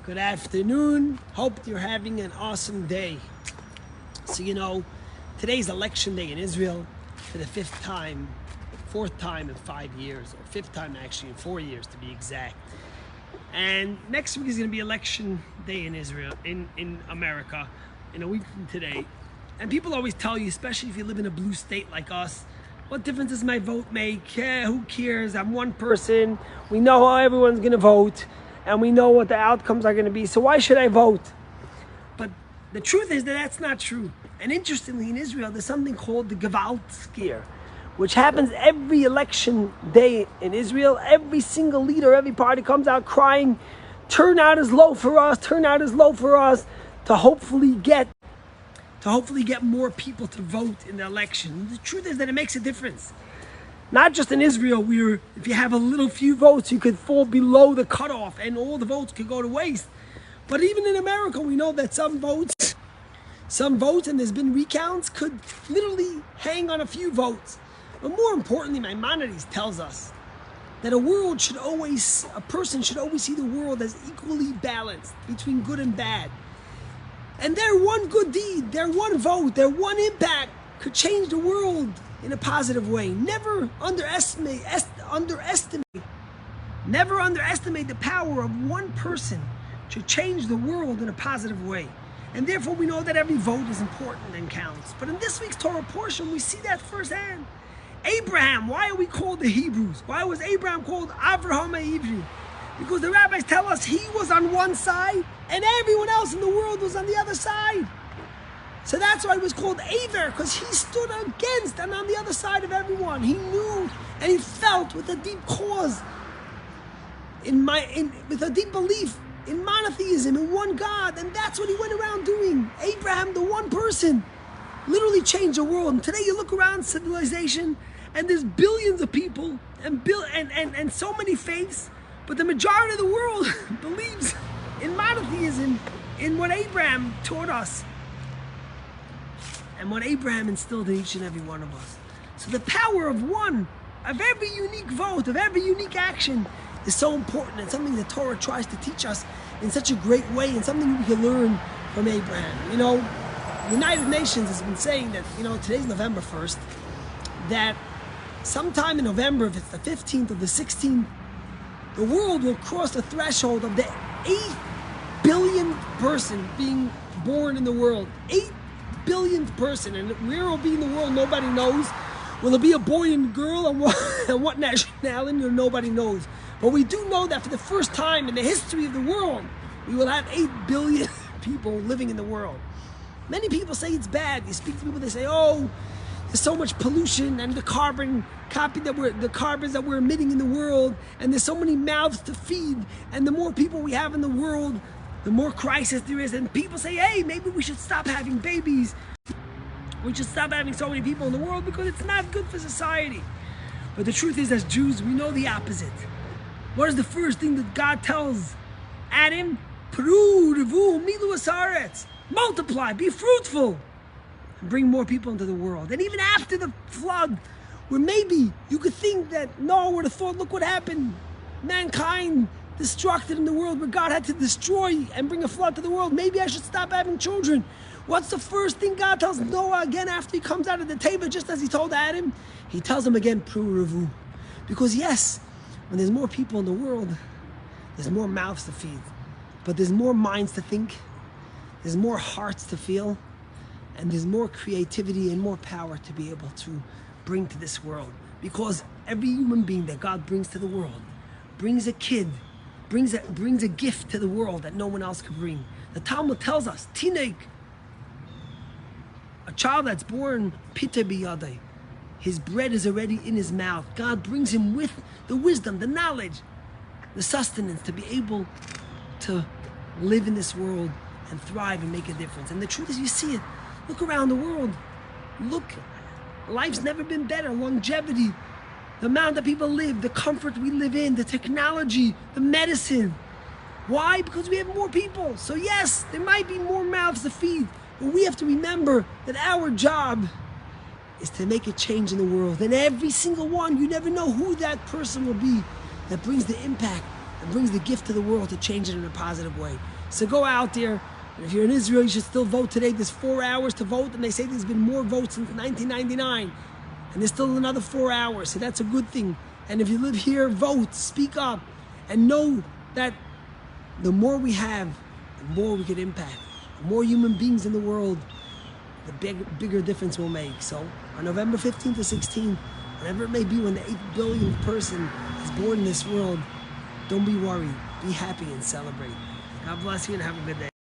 Good afternoon. Hope you're having an awesome day. So, today's election day in Israel for the fourth time in 5 years, or fifth time actually in 4 years to be exact. And next week is going to be election day in Israel, in America, in a week from today. And people always tell you, especially if you live in a blue state like us, what difference does my vote make? Who cares? I'm one person. We know how everyone's going to vote, and we know what the outcomes are going to be. So why should I vote? But the truth is that that's not true. And interestingly, in Israel, there's something called the Gewalt scare, which happens every election day in Israel. Every single leader, every party comes out crying, turnout is low for us, turnout is low for us, to hopefully get more people to vote in the election. The truth is that it makes a difference. Not just in Israel, where if you have a few votes, you could fall below the cutoff and all the votes could go to waste. But even in America, we know that some votes, and there's been recounts, could literally hang on a few votes. But more importantly, Maimonides tells us that a person should always see the world as equally balanced between good and bad. And their one good deed, their one vote, their one impact could change the world in a positive way. Never underestimate the power of one person to change the world in a positive way. And therefore we know that every vote is important and counts. But in this week's Torah portion, we see that firsthand. Abraham, why are we called the Hebrews? Why was Abraham called Avraham HaIvri? Because the rabbis tell us he was on one side and everyone else in the world was on the other side. So that's why he was called Aver, because he stood against and on the other side of everyone. He knew and he felt with a deep cause, with a deep belief in monotheism, in one God. And that's what he went around doing. Abraham, the one person, literally changed the world. And today you look around civilization and there's billions of people and so many faiths. But the majority of the world believes in monotheism, in what Abraham taught us, and what Abraham instilled in each and every one of us. So the power of every unique vote, of every unique action is so important, and something that Torah tries to teach us in such a great way, and something we can learn from Abraham. The United Nations has been saying that, today's November 1st, that sometime in November, if it's the 15th or the 16th, the world will cross the threshold of the 8 billionth person being born in the world. 8 billionth person. And where will be in the world, nobody knows. Will it be a boy and girl, and what nationality, nobody knows. But we do know that for the first time in the history of the world, we will have 8 billion people living in the world. Many people say it's bad. You speak to people, they say, oh, there's so much pollution and the carbons that we're emitting in the world, and there's so many mouths to feed, and the more people we have in the world, the more crisis there is. And people say, hey, maybe we should stop having babies. We should stop having so many people in the world because it's not good for society. But the truth is, as Jews, we know the opposite. What is the first thing that God tells Adam? Pru, revu, milu asaretz. Multiply, be fruitful, and bring more people into the world. And even after the flood, where maybe you could think that Noah would have thought, look what happened, mankind destructed in the world, where God had to destroy and bring a flood to the world. Maybe I should stop having children. What's the first thing God tells Noah again after he comes out of the table, just as he told Adam? He tells him again, Pru revu. Because yes, when there's more people in the world, there's more mouths to feed, but there's more minds to think, there's more hearts to feel, and there's more creativity and more power to be able to bring to this world. Because every human being that God brings to the world brings a kid, brings a gift to the world that no one else could bring. The Talmud tells us, Tinek, a child that's born, Pita biyadai, his bread is already in his mouth. God brings him with the wisdom, the knowledge, the sustenance to be able to live in this world and thrive and make a difference. And the truth is, you see it. Look around the world. Look, life's never been better. Longevity, the amount that people live, the comfort we live in, the technology, the medicine. Why? Because we have more people. So yes, there might be more mouths to feed, but we have to remember that our job is to make a change in the world. And every single one, you never know who that person will be that brings the impact and brings the gift to the world to change it in a positive way. So go out there, and if you're in Israel, you should still vote today. There's 4 hours to vote, and they say there's been more votes since 1999, and there's still another 4 hours, so that's a good thing. And if you live here, vote, speak up, and know that the more we have, the more we can impact. The more human beings in the world, the bigger difference we'll make. So on November 15th to 16th, whatever it may be, when the 8 billionth person is born in this world, don't be worried. Be happy and celebrate. God bless you and have a good day.